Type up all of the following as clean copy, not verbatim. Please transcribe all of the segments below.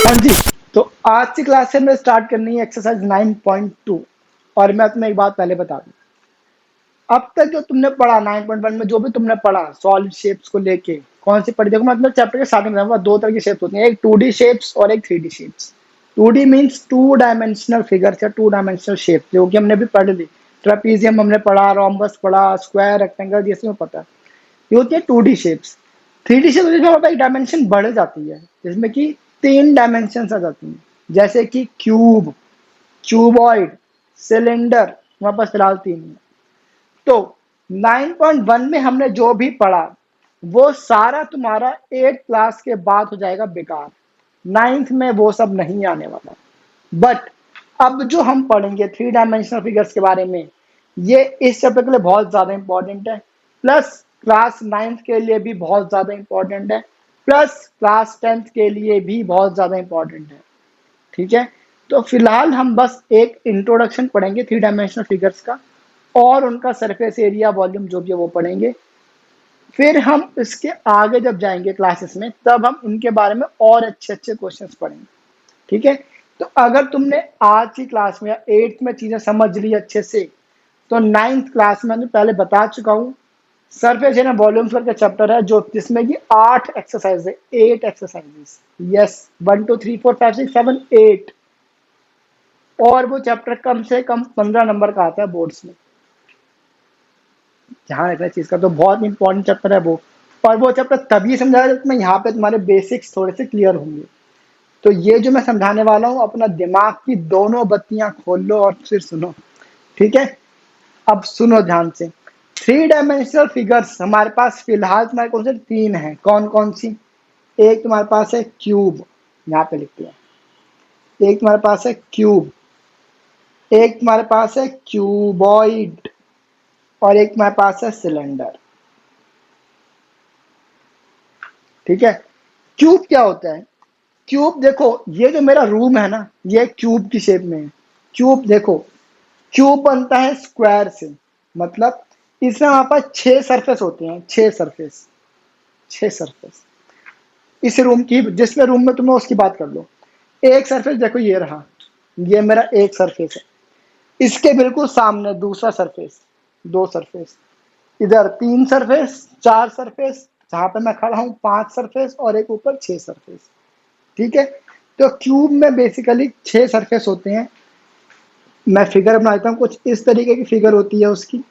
हाँ जी, तो आज की क्लास से मैं स्टार्ट करनी है एक्सरसाइज 9.2। और मैं तुम्हें एक बात पहले बता दूं, अब तक जो तुमने पढ़ा 9.1 में, जो भी तुमने पढ़ा सॉलिड शेप्स को लेके, कौन सी पढ़ी? देखो मैं तुम्हें चैप्टर के स्टार्टिंग में बताऊंगा, दो तरह की शेप्स होती हैं, एक 2D शेप्स और एक 3D shapes. 2D means two dimensional figures या टू डायमेंशनल शेप, जो कि हमने भी पढ़ ली। ट्रेपीजियम हमने पढ़ा, रोम्बस पढ़ा, स्क्वायर, रेक्टेंगल, ये सब पता है। ये होती है 2D शेप्स। 3D शेप जिसमें हमारे पास एक डायमेंशन बढ़ जाती है, जिसमें कि 3 डायमेंशन आ जाती हैं, जैसे कि क्यूब, क्यूबॉइड, सिलेंडर। हमारे पास फिलहाल 3 है। तो 9.1 में हमने जो भी पढ़ा वो सारा तुम्हारा 8 क्लास के बाद हो जाएगा बेकार। 9th में वो सब नहीं आने वाला। बट अब जो हम पढ़ेंगे 3 डायमेंशनल फिगर्स के बारे में, ये इस चैप्टर के लिए बहुत ज्यादा इंपॉर्टेंट है, प्लस क्लास 9th के लिए भी बहुत ज्यादा इंपॉर्टेंट है, प्लस क्लास 10th के लिए भी बहुत ज्यादा इंपॉर्टेंट है। ठीक है, तो फिलहाल हम बस एक इंट्रोडक्शन पढ़ेंगे 3 डायमेंशनल फिगर्स का, और उनका सरफेस एरिया, वॉल्यूम जो भी है वो पढ़ेंगे। फिर हम इसके आगे जब जाएंगे क्लासेस में, तब हम इनके बारे में और अच्छे अच्छे क्वेश्चंस पढ़ेंगे। ठीक है, तो अगर तुमने आज की क्लास में या 8th में चीजें समझ ली अच्छे से, तो 9th क्लास में मैं पहले बता चुका हूँ, सरफेस एरिया वॉल्यूम्स का चैप्टर है, जो जिसमें कि 8 एक्सरसाइज है, 8 एक्सरसाइजेस। यस, 1 2 3 4 5 6 7 8। और वो चैप्टर कम से कम 15 नंबर का आता है बोर्ड्स में, ध्यान रखना चीज का। तो बहुत इंपॉर्टेंट चैप्टर है वो। और वो चैप्टर तभी समझाया जब मैं यहाँ पे तुम्हारे बेसिक्स थोड़े से क्लियर होंगे। तो ये जो मैं समझाने वाला हूँ, अपना दिमाग की दोनों बत्तियां खोल लो और फिर सुनो। ठीक है, अब सुनो ध्यान से। 3 डायमेंशनल फिगर्स हमारे पास फिलहाल तुम्हारे कौन से 3 है? कौन कौन सी? एक तुम्हारे पास है क्यूब, यहाँ पे लिख दिया। एक तुम्हारे पास है क्यूब, एक तुम्हारे पास है क्यूबॉइड, और एक तुम्हारे पास है सिलेंडर। ठीक है, क्यूब क्या होता है? क्यूब देखो, ये जो मेरा रूम है ना, ये क्यूब की शेप में है। क्यूब देखो, क्यूब बनता है स्क्वायर से, मतलब इसमें हमारे पास 6 सरफेस होते हैं, 6 सरफेस, 6 सरफेस। इस रूम की, जिसमें रूम में तुम्हें उसकी बात कर लो। एक सरफेस देखो, ये रहा, ये मेरा एक सरफेस है। इसके बिल्कुल सामने दूसरा सरफेस, 2 सरफेस, इधर 3 सरफेस, 4 सरफेस, जहां पे मैं खड़ा हूं 5 सरफेस, और एक ऊपर 6 सरफेस। ठीक है, तो क्यूब में बेसिकली 6 सरफेस होते हैं। मैं फिगर बना देता हूँ, कुछ इस तरीके की फिगर होती है उसकी।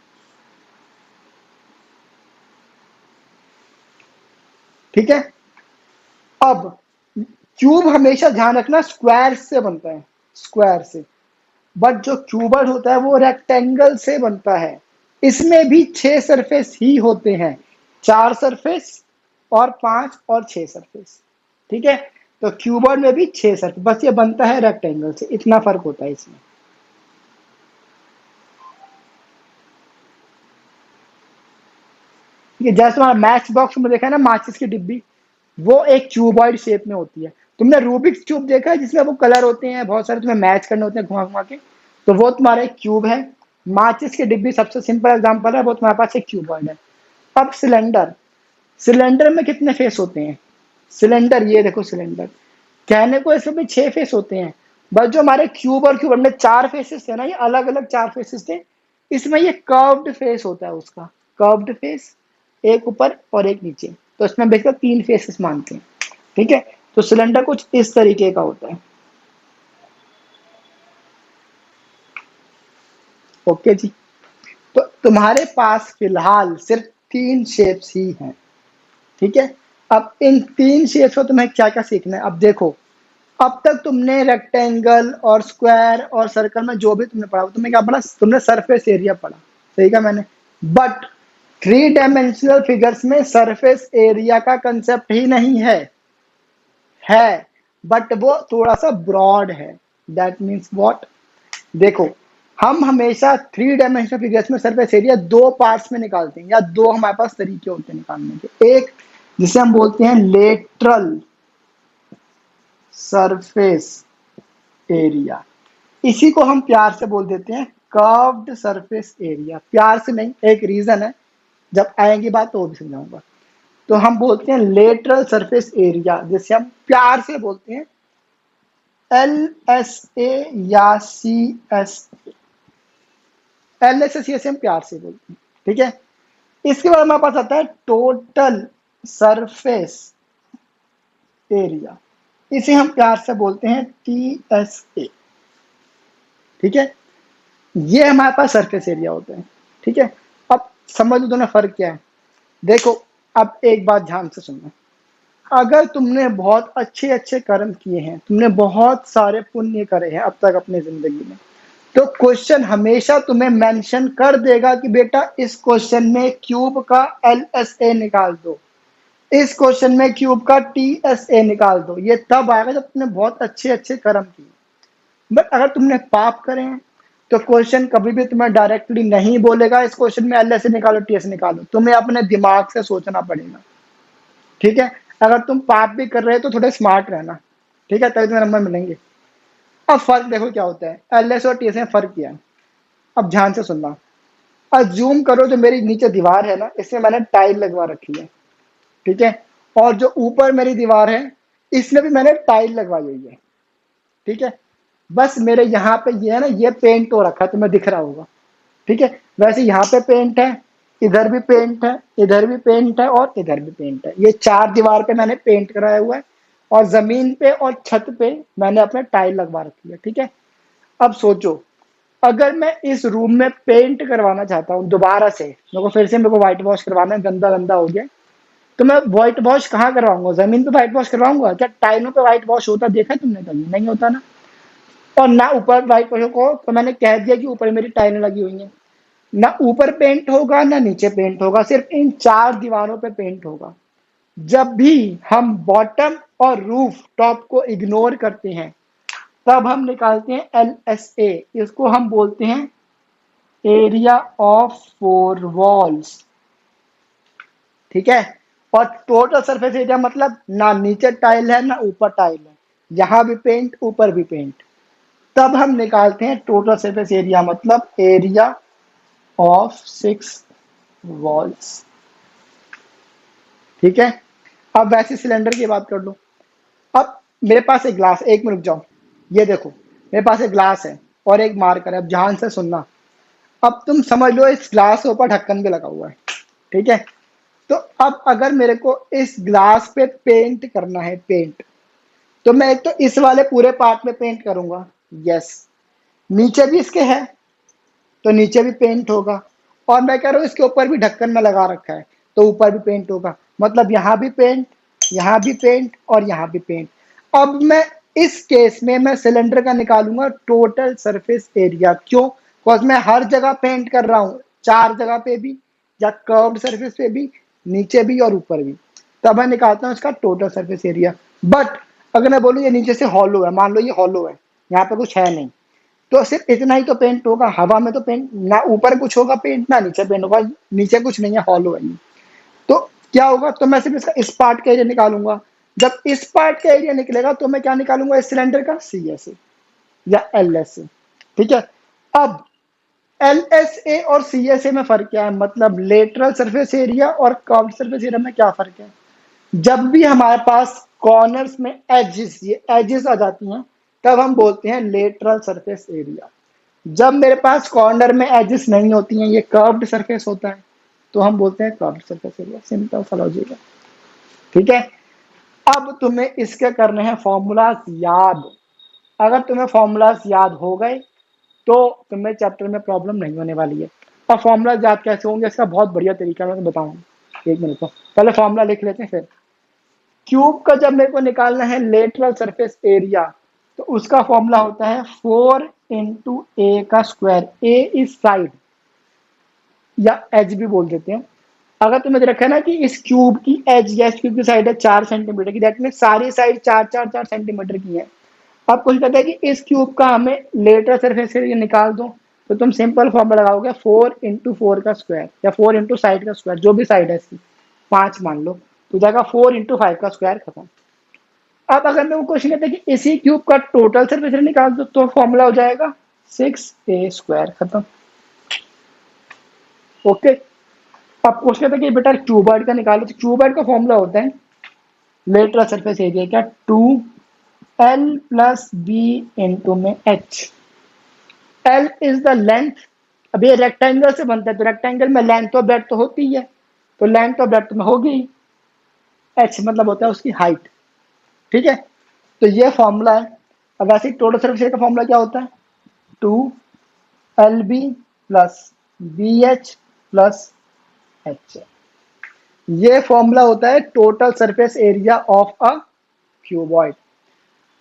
ठीक है, अब क्यूब हमेशा ध्यान रखना स्क्वायर से बनता है, स्क्वायर से। बट जो क्यूबॉइड होता है वो रेक्टेंगल से बनता है। इसमें भी 6 सरफेस ही होते हैं, 4 सरफेस और 5 और 6 सरफेस। ठीक है, तो क्यूबॉइड में भी 6 सरफेस, बस ये बनता है रेक्टेंगल से, इतना फर्क होता है इसमें। ठीक है, जैसे हमारा मैच बॉक्स में देखा है ना, माचिस की डिब्बी, वो एक क्यूबॉइड शेप में होती है। तुमने रूबिक्स क्यूब देखा है, जिसमें वो कलर होते हैं बहुत सारे, तुम्हें मैच करने होते हैं घुमा घुमा के, तो वो तुम्हारा एक क्यूब है। माचिस की डिब्बी सबसे सिंपल एग्जांपल है, वो तुम्हारे पास एक क्यूबॉइड है। अब सिलेंडर, सिलेंडर में कितने फेस होते हैं? सिलेंडर, ये देखो सिलेंडर, कहने को इसमें भी 6 फेस होते हैं, बस जो हमारे क्यूब और क्यूब में 4 फेसेस थे ना, ये अलग अलग 4 फेसेस थे। इसमें ये कर्व्ड फेस होता है उसका, कर्व्ड फेस, एक ऊपर और एक नीचे। तो इसमें बेसिकली 3 फेसेस मानते हैं। ठीक है, तो सिलेंडर कुछ इस तरीके का होता है। ओके जी, तो तुम्हारे पास फिलहाल सिर्फ 3 शेप्स ही हैं। ठीक है, अब इन 3 शेप्स को तुम्हें क्या क्या सीखना है? अब देखो, अब तक तुमने रेक्टेंगल और स्क्वायर और सर्कल में जो भी तुमने पढ़ा, तुमने क्या पढ़ा? तुमने सरफेस एरिया पढ़ा, सही कहा मैंने। बट 3 डायमेंशनल फिगर्स में सरफेस एरिया का कंसेप्ट ही नहीं है, बट वो थोड़ा सा ब्रॉड है। That means what? देखो, हम हमेशा 3 डायमेंशनल फिगर्स में सरफेस एरिया 2 पार्ट्स में निकालते हैं, या 2 हमारे पास तरीके होते हैं निकालने के। एक जिसे हम बोलते हैं लेटरल सरफेस एरिया, इसी को हम प्यार से बोल देते हैं कर्व्ड सरफेस एरिया। प्यार से नहीं, एक रीजन है, जब आएंगी बात तो वो भी समझाऊंगा। तो हम बोलते हैं लेटरल सरफेस एरिया, जिसे हम प्यार से बोलते हैं LSA या CSA, LSA CSA हम प्यार से बोलते हैं, ठीक है। इसके बाद हमारे पास आता है टोटल सरफेस एरिया, इसे हम प्यार से बोलते हैं TSA, ठीक है। ये हमारे पास सरफेस एरिया होते हैं, ठीक है। अब समझ लो दोनों फर्क क्या है। देखो, अब एक बात ध्यान से सुनना, अगर तुमने बहुत अच्छे अच्छे कर्म किए हैं, तुमने बहुत सारे पुण्य करे हैं अब तक अपनी जिंदगी में, तो क्वेश्चन हमेशा तुम्हें मेंशन कर देगा कि बेटा इस क्वेश्चन में क्यूब का LSA निकाल दो, इस क्वेश्चन में क्यूब का TSA निकाल दो। ये तब आएगा जब तुमने बहुत अच्छे अच्छे कर्म किए। बट अगर तुमने पाप करे हैं तो क्वेश्चन कभी भी तुम्हें डायरेक्टली नहीं बोलेगा इस क्वेश्चन में LSA निकालो TSA निकालो, तुम्हें अपने दिमाग से सोचना पड़ेगा, ठीक है। अगर तुम पाप भी कर रहे हो तो थोड़े स्मार्ट रहना, ठीक है, तभी तुम्हें नंबर मिलेंगे। अब फर्क देखो क्या होता है, LSA और TSA में फर्क किया है। अब ध्यान से सुनना, अज्यूम करो जो मेरी नीचे दीवार है ना, इसमें मैंने टाइल लगवा रखी है, ठीक है, और जो ऊपर मेरी दीवार है इसमें भी मैंने टाइल लगवाई हुई है, ठीक है। बस मेरे यहाँ पे ये है ना, ये पेंट हो रखा है, तुम्हें दिख रहा होगा, ठीक है। वैसे यहाँ पे पेंट है, इधर भी पेंट है, इधर भी पेंट है और इधर भी पेंट है। ये चार दीवार पे मैंने पेंट कराया हुआ है और जमीन पे और छत पे मैंने अपने टाइल लगवा रखी है, ठीक है। अब सोचो, अगर मैं इस रूम में पेंट करवाना चाहता हूँ दोबारा से, मेरे को व्हाइट वॉश करवाना है, गंदा गंदा हो गया, तो मैं व्हाइट वॉश कहाँ करवाऊंगा? जमीन पे व्हाइट वॉश करवाऊंगा क्या? टाइलों पे व्हाइट वॉश होता देखा है तुमने कभी? नहीं होता ना। और ना ऊपर व्हाइट वॉश को, तो मैंने कह दिया कि ऊपर मेरी टाइलें लगी हुई हैं, ना ऊपर पेंट होगा ना नीचे पेंट होगा, सिर्फ इन चार दीवारों पे पेंट होगा। जब भी हम बॉटम और रूफ टॉप को इग्नोर करते हैं तब हम निकालते हैं LSA, इसको हम बोलते हैं एरिया ऑफ फोर वॉल्स, ठीक है। और टोटल सरफेस एरिया मतलब ना नीचे टाइल है ना ऊपर टाइल है, यहाँ भी पेंट ऊपर भी पेंट, तब हम निकालते हैं टोटल सरफेस एरिया मतलब एरिया ऑफ सिक्स वॉल्स, ठीक है। अब वैसे सिलेंडर की बात कर लो। अब मेरे पास एक ग्लास, एक मिनट रुक जाओ, ये देखो मेरे पास एक ग्लास है और एक मार्कर है। अब ध्यान से सुनना, अब तुम समझ लो इस ग्लास के ऊपर ढक्कन भी लगा हुआ है, ठीक है। तो अब अगर मेरे को इस ग्लास पे पेंट करना है, पेंट, तो मैं एक तो इस वाले पूरे पार्ट में पेंट करूंगा, यस। नीचे भी इसके है तो नीचे भी पेंट होगा, और मैं कह रहा हूँ इसके ऊपर भी ढक्कन में लगा रखा है तो ऊपर भी पेंट होगा, मतलब यहाँ भी पेंट, यहाँ भी पेंट और यहाँ भी पेंट। अब मैं इस केस में मैं सिलेंडर का निकालूंगा टोटल सरफेस एरिया, क्यों? बिकॉज मैं हर जगह पेंट कर रहा हूँ, चार जगह पे भी या कर्व्ड सरफेस पे भी, नीचे भी और ऊपर भी, तब मैं निकालता हूँ इसका टोटल सरफेस एरिया। बट अगर मैं बोलूँ ये नीचे से हॉलो है, मान लो ये हॉलो है, यहाँ पे कुछ है नहीं, तो सिर्फ इतना ही तो पेंट होगा। हवा में तो पेंट ना, ऊपर कुछ होगा पेंट ना नीचे पेंट होगा, नीचे कुछ नहीं है, हॉलो है ये। तो क्या होगा, तो मैं सिर्फ इसका इस पार्ट का एरिया निकालूंगा। जब इस पार्ट का एरिया निकलेगा तो मैं क्या निकालूंगा इस सिलेंडर का? CSA या LSA, ठीक है। अब LSA और CSA में फर्क क्या है, मतलब लेटरल सरफेस एरिया और कर्व्ड सरफेस एरिया में क्या फर्क है? जब भी हमारे पास कॉर्नर्स में एजेस, ये एजेस आ जाती हैं, तब हम बोलते हैं लेटरल सरफेस एरिया। जब मेरे पास कॉर्नर में एजेस नहीं होती हैं, ये कर्व्ड सरफेस होता है, तो हम बोलते हैं कर्व्ड सरफेस एरिया। सिंपल सा लॉजिक है, ठीक है। अब तुम्हें इसके करने हैं फॉर्मूलाज याद। अगर तुम्हें फॉर्मूलाज याद हो गए तो तुम्हें चैप्टर में प्रॉब्लम नहीं होने वाली है। और फॉर्मूलाज याद कैसे होंगे, इसका बहुत बढ़िया तरीका मैं बताऊंगा, एक मिनट को पहले फॉर्मूला लिख लेते हैं। फिर क्यूब का जब मेरे को निकालना है लेटरल सरफेस एरिया, तो उसका फॉर्मूला होता है 4 × A का स्क्वायर। ए इज साइड या एज भी बोल देते हैं। अगर तुम्हें रखा है ना कि इस क्यूब की एज, या क्यूब की साइड है 4 सेंटीमीटर की, दैट मीन सारी साइड 4 4 4 सेंटीमीटर की है। अब कुछ कहता है कि इस क्यूब का हमें लेटरल सरफेस एरिया निकाल दो, तो तुम सिंपल फॉर्मूला लगाओगे 4 × 4 का स्क्वायर या 4 × साइड का स्क्वायर, जो भी साइड है इसकी 5 मान लो, तो जाएगा 4 × 5 का स्क्वायर, खत्म। अब अगर मैं वो क्वेश्चन कहता है कि इसी क्यूब का टोटल सरफेस एरिया निकाल दो, तो फॉर्मूला हो जाएगा 6A², खत्म। ओके। अब क्वेश्चन कहता है कि बेटा क्यूबॉइड का निकालो, तो क्यूबॉइड का फॉर्मूला होता है लेटरल सरफेस एरिया क्या, 2 L प्लस बी इंटू में H. L is the length. अब ये रेक्टेंगल से बनता है तो रेक्टेंगल में लेंथ और ब्रेड्थ तो होती ही है, तो लेंथ और ब्रेड्थ में होगी। एच मतलब होता है उसकी हाइट। ठीक है, तो ये फॉर्मूला है। अब ऐसे टोटल सर्फेस एरिया का फॉर्मूला क्या होता है? 2 LB plus BH plus H. ये फॉर्मूला होता है total surface area of a cuboid.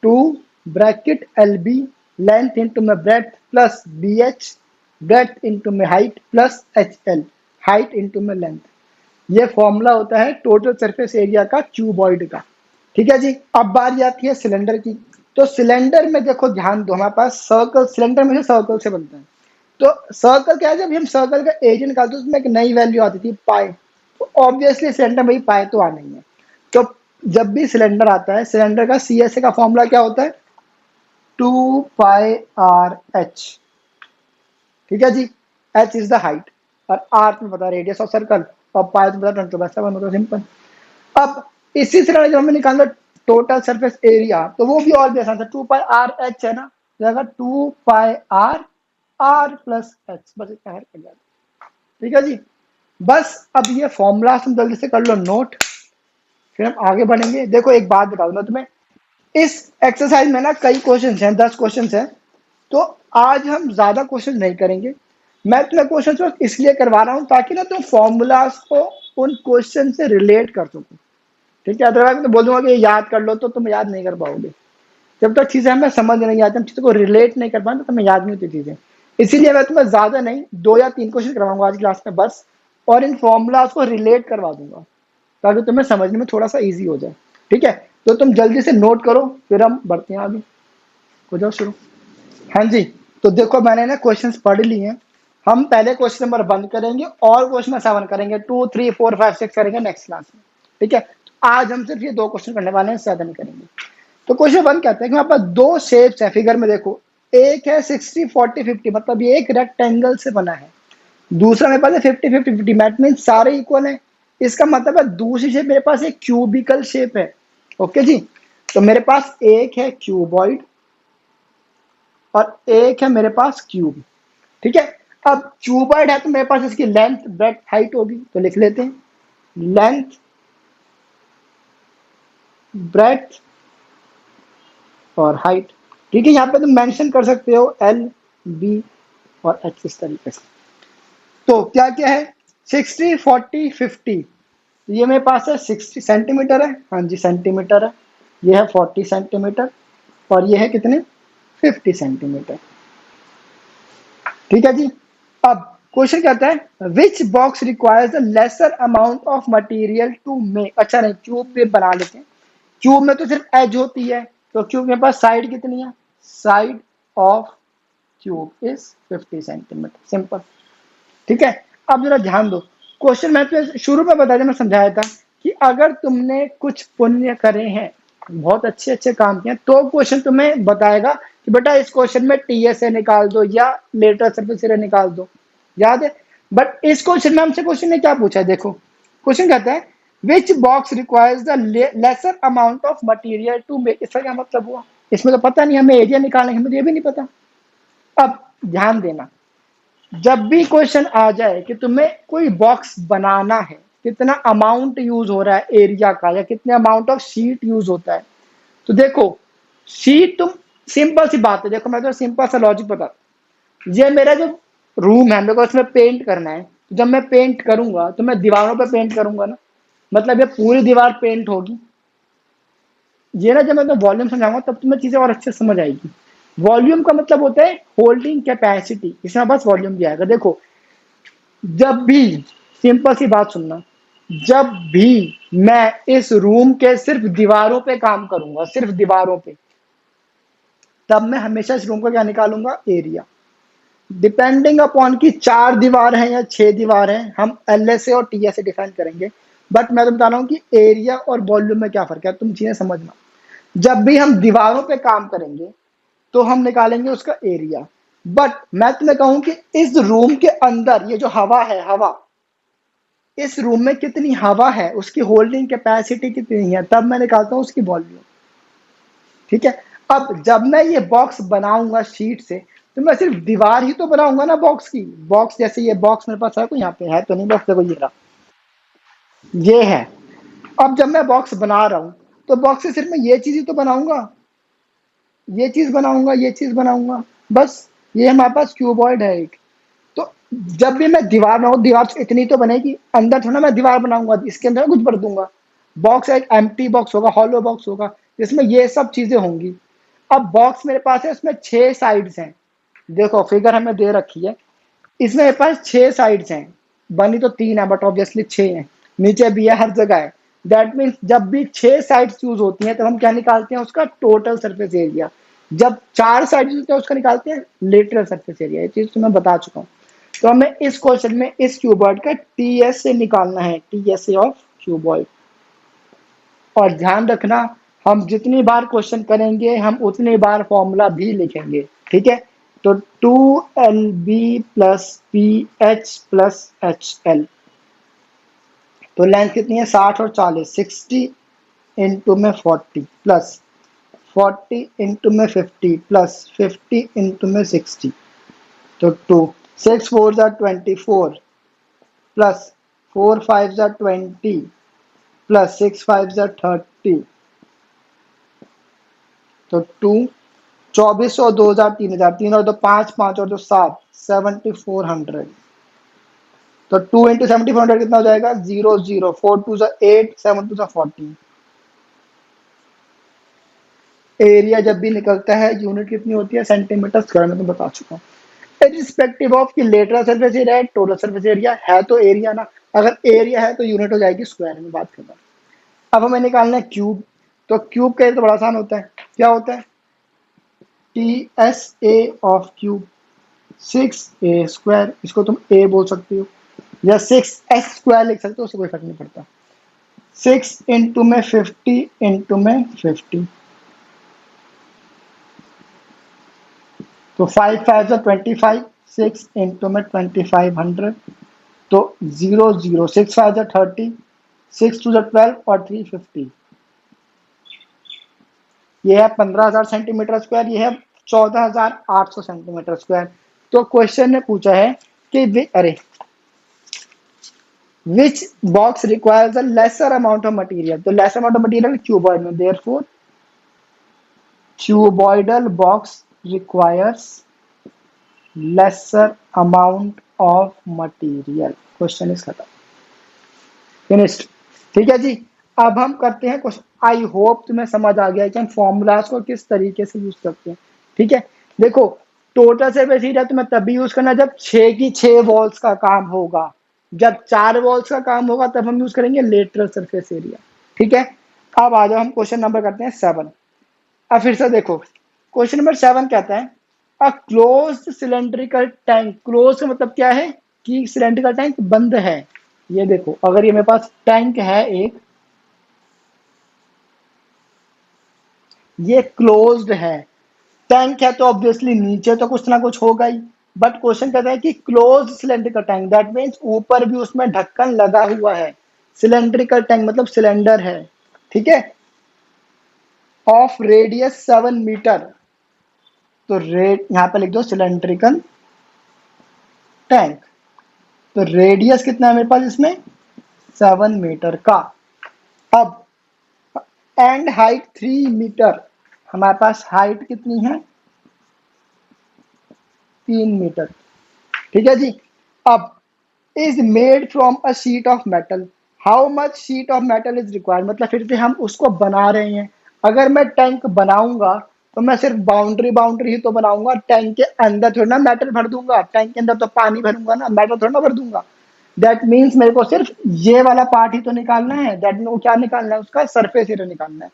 2 bracket LB length into में breadth plus BH breadth into में height plus HL height into में लेंथ। ये फॉर्मूला होता है टोटल सरफेस एरिया का क्यूबॉइड का। ठीक है जी। अब बारी आती है सिलेंडर की। तो सिलेंडर में देखो ध्यान दो, हमारे पास सर्कल, सिलेंडर में से सर्कल से बनता है। तो सर्कल क्या है, जब हम सर्कल का एरिया निकालते हैं उसमें एक नई वैल्यू आती थी पाई, तो ऑब्वियसली सिलेंडर में भी पाई तो आना ही है। तो जब भी सिलेंडर आता है, सिलेंडर का CSA का फॉर्मूला क्या होता है? 2πRH। ठीक है जी। H इज द हाइट और R में पता रेडियस ऑफ सर्कल और पाई तो पता 10⁻⁷ होता है, सिंपल। अब इसी से जब हमें निकालना टोटल सरफेस एरिया, तो वो भी और भी आसान था। 2πRH है ना, जाएगा 2πR प्लस एच, बस इतना है कर जाएगा। ठीक है जी। बस अब ये फॉर्मूला तुम जल्दी से कर लो नोट, फिर हम आगे बढ़ेंगे। देखो एक बात बता दूंगा तुम्हें, इस एक्सरसाइज में ना कई क्वेश्चन हैं, 10 क्वेश्चन हैं। तो आज हम ज्यादा क्वेश्चन नहीं करेंगे। मैं तुम्हें क्वेश्चन इसलिए करवा रहा हूँ ताकि ना तुम फॉर्मूलाज को उन क्वेश्चन से रिलेट कर सको। ठीक है, अदरवाइज मैं बोल दूंगा कि याद कर लो तो तुम याद नहीं कर पाओगे। जब तक चीजें हमें समझ नहीं आती, हम चीजों को रिलेट नहीं कर पाते तो हमें याद नहीं होती चीजें। इसीलिए मैं तुम्हें ज्यादा नहीं 2 या 3 क्वेश्चन करवाऊंगा आज क्लास में बस, और इन फॉर्मूलाज को रिलेट करवा दूंगा ताकि तुम्हें समझने में थोड़ा सा ईजी हो जाए। ठीक है, तो तुम जल्दी से नोट करो, फिर हम बढ़ते हैं आगे। हो जाओ शुरू। हाँ जी, तो देखो मैंने ना क्वेश्चंस पढ़ लिए हैं। हम पहले क्वेश्चन नंबर 1 करेंगे और क्वेश्चन नंबर 7 करेंगे, 2 3 4 5 6 करेंगे नेक्स्ट क्लास में। ठीक है, आज हम सिर्फ ये 2 क्वेश्चन करने वाले हैं, 7 नहीं करेंगे। तो क्वेश्चन 1 कहते हैं कि हमारे पास 2 शेप्स है फिगर में। देखो, एक है 60 40 50, मतलब ये एक रेक्टेंगल से बना है। दूसरा मेरे पास है 50 50 50, दैट मींस सारे इक्वल है। इसका मतलब है दूसरी शेप मेरे पास एक क्यूबिकल शेप है। ओके जी, तो मेरे पास एक है क्यूबॉइड और एक है मेरे पास क्यूब। ठीक है, अब क्यूबॉइड है तो मेरे पास इसकी लेंथ ब्रेड्थ हाइट होगी, तो लिख लेते हैं लेंथ ब्रेड्थ और हाइट। ठीक है, यहाँ पे तुम मेंशन कर सकते हो LB और H इस तरीके से। तो क्या क्या है, 60 40 50, ये मेरे पास है 60 सेंटीमीटर है, हाँ जी सेंटीमीटर है। ये है 40 सेंटीमीटर और ये है कितने, 50 सेंटीमीटर। ठीक है जी। अब क्वेश्चन कहता है which box requires the lesser amount of material to make. अच्छा नहीं, क्यूब भी बना लेते हैं। क्यूब में तो सिर्फ एज होती है, तो क्यूब के पास साइड कितनी है, side of cube is 50 centimetre, simple. ठीक है, अब जरा ध्यान दो। क्वेश्चन मैं तो शुरू में बताया, मैं समझाया था कि अगर तुमने कुछ पुण्य करे हैं, बहुत अच्छे अच्छे काम किए, तो क्वेश्चन तुम्हें बताएगा कि बेटा इस क्वेश्चन में TSA निकाल दो या लेटर सरफेस एरिया निकाल दो, याद है। बट इस क्वेश्चन में हमसे क्वेश्चन ने क्या पूछा है, देखो क्वेश्चन कहता है which box requires the lesser amount of material to make. इसका क्या मतलब हुआ, इसमें तो पता नहीं, हमें एरिया निकालना है, हमें ये भी नहीं पता। अब ध्यान देना, जब भी क्वेश्चन आ जाए कि तुम्हें कोई बॉक्स बनाना है, कितना अमाउंट यूज हो रहा है एरिया का या कितने अमाउंट ऑफ शीट यूज होता है, तो देखो शीट तुम, सिंपल सी बात है, देखो मैं तो सिंपल सा लॉजिक बता, ये मेरा जो रूम है मेरे को उसमें पेंट करना है, तो जब मैं पेंट करूंगा तो मैं दीवारों पे पेंट करूंगा ना, मतलब ये पूरी दीवार पेंट होगी। ये ना जब मैं तो वॉल्यूम समझाऊंगा तब तुम्हें चीजें और अच्छे से समझ आएगी। वॉल्यूम का मतलब होता है होल्डिंग कैपेसिटी, इसमें बस वॉल्यूम दिया है। देखो जब भी, सिंपल सी बात सुनना, जब भी मैं इस रूम के सिर्फ दीवारों पे काम करूंगा, सिर्फ दीवारों पे, तब मैं हमेशा इस रूम का क्या निकालूंगा, एरिया। डिपेंडिंग अपॉन की 4 दीवार हैं या 6 दीवार हैं, हम LSA और TSA डिफाइन करेंगे। बट मैं तुम बता रहा हूं कि एरिया और वॉल्यूम में क्या फर्क है, तुम चीजें समझना। जब भी हम दीवारों पे काम करेंगे तो हम निकालेंगे उसका एरिया। बट मैं तुम्हें कहूं कि इस रूम के अंदर ये जो हवा है, हवा, इस रूम में कितनी हवा है, उसकी होल्डिंग कैपेसिटी कितनी है, तब मैं निकालता हूं उसकी वॉल्यूम। ठीक है, अब जब मैं ये बॉक्स बनाऊंगा शीट से, तो मैं सिर्फ दीवार ही तो बनाऊंगा ना बॉक्स की। बॉक्स जैसे ये बॉक्स मेरे पास है, कोई यहाँ पे है तो नहीं, बस देखो ये रहा, ये है। अब जब मैं बॉक्स बना रहा हूँ, तो बॉक्स से सिर्फ मैं ये चीज ही तो बनाऊंगा, ये चीज बनाऊंगा, ये चीज बनाऊंगा, बस। ये हमारे पास क्यूबॉइड है एक। तो जब भी मैं दीवार बनाऊँ, दीवार तो इतनी तो बनेगी, अंदर थोड़ा मैं दीवार बनाऊंगा इसके अंदर कुछ भर दूंगा। बॉक्स एक एम्प्टी बॉक्स होगा, हॉलो बॉक्स होगा, जिसमें ये सब चीजें होंगी। अब बॉक्स मेरे पास है, उसमें 6 साइड्स हैं। देखो फिगर हमें दे रखी है, इसमें मेरे पास 6 साइड्स हैं। बनी तो 3 है बट ऑब्वियसली 6 हैं। नीचे भी है, हर जगह है। दैट मीन्स जब भी 6 साइड्स यूज होती हैं, तब हम क्या निकालते हैं, उसका टोटल सरफेस एरिया। जब 4 साइड्स होते हैं, उसका निकालते हैं लेटरल सरफेस एरिया। ये चीज तो मैं बता चुका हूँ। तो हमें इस क्वेश्चन में इस क्यूबॉइड का टीएस से निकालना है, टीएस ऑफ क्यूबॉइड। और ध्यान रखना, हम जितनी बार क्वेश्चन करेंगे, हम उतनी बार फॉर्मूला भी लिखेंगे, ठीक है। तो 2LB plus PH plus HL, तो लेंथ कितनी है, 60 और 40, 60 इंटू में 40 प्लस 40 इंटू में 50 प्लस 50 इंटू में 60, तो 2, 6 4 ज़ा 24 प्लस 4 5 ज़ा 20 प्लस 6 5 ज़ा 30, तो 2, 2400, 2000, 3000, 3 और 2 5, 5 और 2 7, 7400। तो 2 इंटू 7400 कितना हो जाएगा, 0 0, 4 2 ज़ा 8, 7 2 ज़ा 14। एरिया जब भी निकलता है, यूनिट कितनी होती है, सेंटीमीटर स्क्वायर में, तो बता चुका हूँ। रिस्पेक्टिव ऑफ कि लेटरल सरफेस एरिया है, टोटल सरफेस एरिया है, तो एरिया ना, अगर एरिया है तो यूनिट हो जाएगी स्क्वायर में, बात करना। अब हमें निकालना है क्यूब। तो क्यूब का तो बड़ा आसान होता है, क्या होता है, TSA ऑफ क्यूब, 6A², इसको तुम ए बोल सकते हो, या 6S² लिख सकते हो, उससे कोई फर्क नहीं पड़ता। 6 इंटू में 50 इंटू में 50, तो 5 5 25, 6 इंटू में 2500, तो 0 0, 6 5 30, 6 2 12 और 3 50। ये है 15,000 सेंटीमीटर स्क्वायर, ये है 14,800 सेंटीमीटर स्क्वायर। तो क्वेश्चन ने पूछा है कि अरे which box requires a lesser amount of material, तो lesser amount of material cuboid में, therefore cuboidal box requires lesser amount of material। Question is खत्म, फिनिश्ड। ठीक है जी। अब हम करते हैं क्वेश्चन। आई होप तुम्हें समझ आ गया कि हम फॉर्मूलाज को किस तरीके से यूज करते हैं। ठीक है, देखो टोटल सरफेस एरिया तुम्हें तभी यूज करना जब 6 की 6 वॉल्स का काम होगा। जब 4 वॉल्स का काम होगा तब हम यूज करेंगे लेटरल सरफेस एरिया। ठीक है, अब आ जाओ हम क्वेश्चन नंबर करते हैं 7। अब फिर से देखो, क्वेश्चन नंबर 7 कहता है a closed cylindrical tank. Close का मतलब क्या है, कि सिलेंड्रिकल टैंक बंद है। ये देखो, अगर ये मेरे पास टैंक है एक, ये क्लोज्ड है, टैंक है, तो ऑब्वियसली नीचे तो कुछ ना कुछ होगा ही। बट क्वेश्चन कहता है कि close cylindrical tank, that means ऊपर भी उसमें ढक्कन लगा हुआ है। सिलेंड्रिकल टैंक मतलब सिलेंडर है, ठीक है, ऑफ रेडियस 7 मीटर। तो रेड यहां पे लिख दो सिलेंड्रिकल टैंक। तो रेडियस कितना है मेरे पास इसमें, 7 मीटर का। अब एंड हाइट 3 मीटर, हमारे पास हाइट कितनी है, 3 मीटर। ठीक है जी। अब is made from a sheet of metal, how much sheet of metal is required, मतलब फिर से हम उसको बना रहे हैं। अगर मैं टैंक बनाऊंगा, तो मैं सिर्फ बाउंड्री बाउंड्री ही तो बनाऊंगा, टैंक के अंदर थोड़ा ना मेटल भर दूंगा, टैंक के अंदर तो पानी भरूंगा ना, मेटल थोड़ा ना भर दूंगा। दैट मीन्स मेरे को सिर्फ ये वाला पार्ट ही तो निकालना है। दैट मीन वो क्या निकालना है, उसका सरफेस एरिया निकालना है।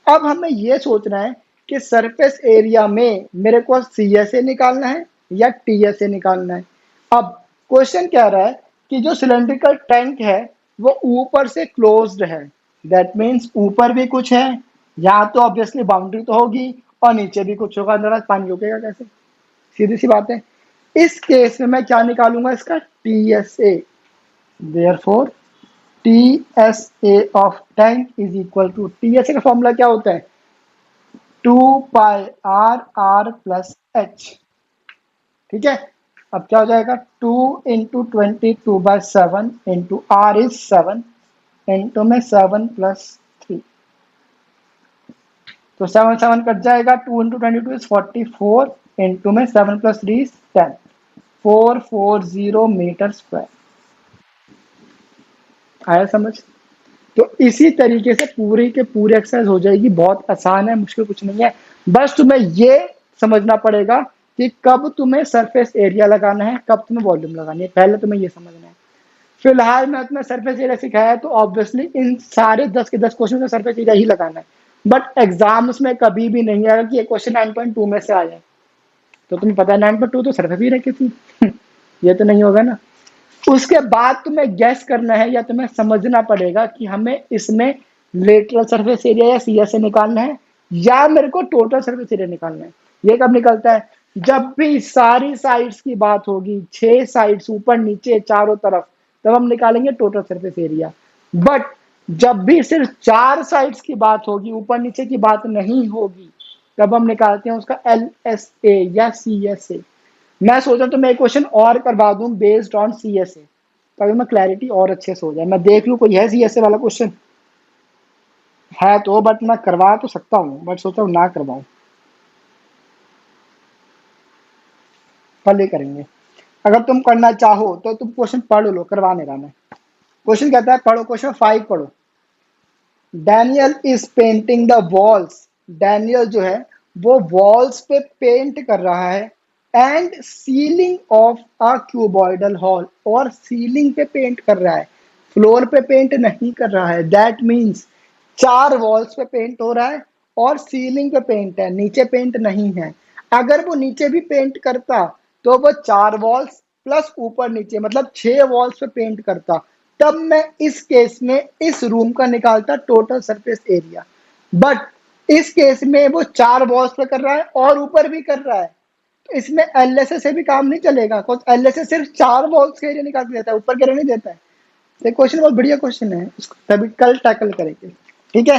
अब हमें ये सोचना है कि सरफेस एरिया में मेरे को CSA निकालना है या TSA निकालना है। अब क्वेश्चन क्या रहा है कि जो सिलेंड्रिकल टैंक है वो ऊपर से क्लोज्ड है। दैट मीन्स ऊपर भी कुछ है, यहाँ तो ऑब्वियसली बाउंड्री तो होगी, और नीचे भी कुछ होगा, अंदर पानी रुकेगा कैसे, सीधी सी बात है। इस केस में मैं क्या निकालूंगा, इसका TSA। Therefore, TSA of tank is equal to, TSA का फॉर्मूला क्या होता है, 2πr/r+h। ठीक है, अब क्या हो जाएगा, 2 × 22/7 इंटू r इज 7 इंटू में 7+3, तो 7 7 कट जाएगा, 2 × 22 इज 44 इंटू में 7+3 इज 10, 440 मीटर स्क्वायर। आया समझ? तो इसी तरीके से पूरी के पूरी एक्सरसाइज हो जाएगी, बहुत आसान है, मुश्किल कुछ नहीं है। बस तुम्हें ये समझना पड़ेगा कि कब तुम्हें सरफेस एरिया लगाना है, कब तुम्हें वॉल्यूम लगानी है, पहले तुम्हें ये समझना है। फिलहाल मैं तुम्हें सरफेस एरिया सिखाया है, तो ऑब्वियसली इन सारे 10 के 10 क्वेश्चन में सरफेस एरिया ही लगाना है। बट एग्जाम्स में कभी भी नहीं आएगा कि ये क्वेश्चन 9.2 में से आ जाए, तो तुम्हें पता है 9.2 तो सरफेस एरिया की थी ये तो नहीं होगा ना। उसके बाद तुम्हें गैस करना है या तुम्हें समझना पड़ेगा कि हमें इसमें लेटरल सरफेस एरिया या सीएसए निकालना है या मेरे को टोटल सरफेस एरिया निकालना है। ये कब निकलता है, जब भी सारी साइड्स की बात होगी, 6 साइड्स ऊपर नीचे चारों तरफ, तब हम निकालेंगे टोटल सरफेस एरिया। बट जब भी सिर्फ 4 साइड्स की बात होगी, ऊपर नीचे की बात नहीं होगी, तब हम निकालते हैं उसका एलएसए या सीएसए। मैं सोचा तो मैं एक क्वेश्चन और करवा दूं बेस्ड ऑन सीएसए, ताकि मैं क्लैरिटी और अच्छे से हो जाए। मैं देख लूं कोई है सीएसए वाला क्वेश्चन है तो, बट मैं करवा तो सकता हूं, बट सोचा हूं ना करवाऊं, कल ही करेंगे। अगर तुम करना चाहो तो तुम क्वेश्चन पढ़ लो, करवा नहीं रहा मैं। क्वेश्चन कहता है, पढ़ो क्वेश्चन 5 पढ़ो। Daniel is painting the walls. Daniel जो है वो वॉल्स पे पेंट कर रहा है and ceiling of a cuboidal hall, और सीलिंग पे पेंट कर रहा है, फ्लोर पे पेंट नहीं कर रहा है। दैट मीन्स 4 वॉल्स पे पेंट हो रहा है और सीलिंग पे पेंट है, नीचे पेंट नहीं है। अगर वो नीचे भी पेंट करता तो वो 4 वॉल्स प्लस ऊपर नीचे मतलब 6 वॉल्स पे पेंट करता, तब मैं इस केस में इस रूम का निकालता टोटल सरफेस एरिया। बट इस केस में वो 4 वॉल्स पे कर रहा है और ऊपर भी कर रहा है, तो इसमें एलएसए से भी काम नहीं चलेगा, एलएसए सिर्फ 4 वॉल्स के एरिया निकाल देता है, ऊपर के एरिया नहीं देता है। तो क्वेश्चन बहुत बढ़िया क्वेश्चन है, इसको तभी कल टैकल करेंगे। ठीक है,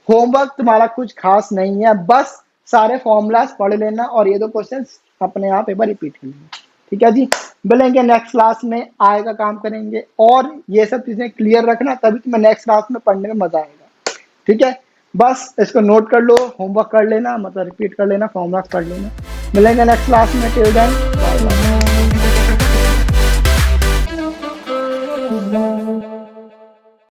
होमवर्क तुम्हारा कुछ खास नहीं है, बस सारे फॉर्मूलाज पढ़ लेना और ये 2 क्वेश्चन अपने आप एक बार रिपीट कर लेना। ठीक है जी, मिलेंगे नेक्स्ट क्लास में, आएगा काम करेंगे, और ये सब चीजें क्लियर रखना, तभी तुम्हें नेक्स्ट क्लास में पढ़ने में मजा आएगा। ठीक है, बस इसको नोट कर लो, होमवर्क कर लेना, मतलब रिपीट कर लेना, फॉर्मूलाज पढ़ लेना। मिलेंगे नेक्स्ट क्लास में, टिल देन बाय बाय।